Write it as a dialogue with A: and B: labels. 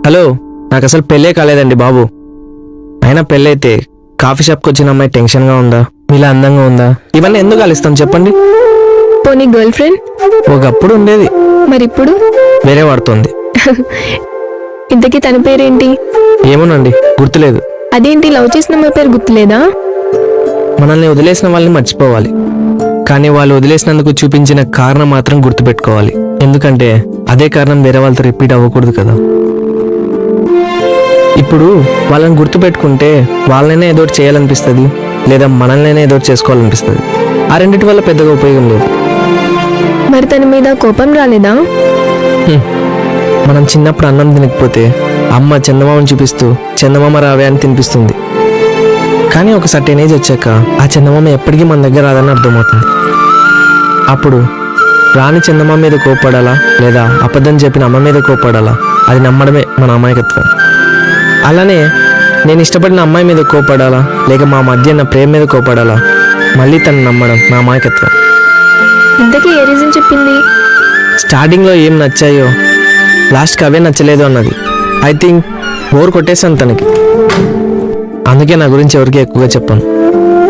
A: Hello, నాకు అసలు పెళ్ళే కాలేదండి బాబు. అయినా పెళ్ళైతే కాఫీ షాప్కి వచ్చిన అమ్మాయి టెన్షన్గా ఉందా, ఇలా అందంగా ఉందా, ఇవన్నీ ఎందుకు ఆలోచిస్తాం చెప్పండి.
B: పోనీ గర్ల్ ఫ్రెండ్
A: ఒకప్పుడు ఉండేది,
B: మరి ఇప్పుడు
A: వేరే వాడుతోంది.
B: ఇంతకీ తన పేరేంటి?
A: ఏమోనండి, గుర్తులేదు.
B: అదేంటి, లవ్ చేసిన అమ్మాయి పేరు గుర్తులేదా?
A: మనల్ని వదిలేసిన వాళ్ళని మర్చిపోవాలి, కానీ వాళ్ళు వదిలేసినందుకు చూపించిన కారణం మాత్రం గుర్తుపెట్టుకోవాలి. ఎందుకంటే అదే కారణం వేరే వాళ్ళతో రిపీట్ అవ్వకూడదు కదా. ఇప్పుడు వాళ్ళని గుర్తుపెట్టుకుంటే వాళ్ళనే ఏదో ఒకటి చేయాలనిపిస్తుంది, లేదా మనల్ని ఏదో ఒకటి చేసుకోవాలనిపిస్తుంది. ఆ రెండింటి వల్ల పెద్దగా ఉపయోగం లేదు.
B: మరి తన మీద కోపం రాలేదా?
A: మనం చిన్నప్పుడు అన్నం తినకపోతే అమ్మ చందమామని చూపిస్తూ చందమామ రావే అని తినిపిస్తుంది. కానీ ఒక సర్టెన్ ఏజ్ వచ్చాక ఆ చందమామ ఎప్పటికీ మన దగ్గర రాదని అర్థమవుతుంది. అప్పుడు రాని చందమామ మీద కోపడాలా, లేదా అబద్ధం చెప్పిన అమ్మ మీద కోపడాలా, అది నమ్మడమే మన అమాయకత్వం. అలానే నేను ఇష్టపడిన అమ్మాయి మీద కోపడాలా, లేక మా మధ్య నా ప్రేమ మీద కోపడాలా, మళ్ళీ తను నమ్మడం నా అమాయకత్వం.
B: ఇంతకీ ఏ రీజన్ చెప్పింది?
A: స్టార్టింగ్లో ఏం నచ్చాయో లాస్ట్కి అవే నచ్చలేదు అన్నది. ఐ థింక్ బోర్ కొట్టేశాను తనకి. అందుకే నా గురించి ఎవరికి ఎక్కువగా చెప్పాను.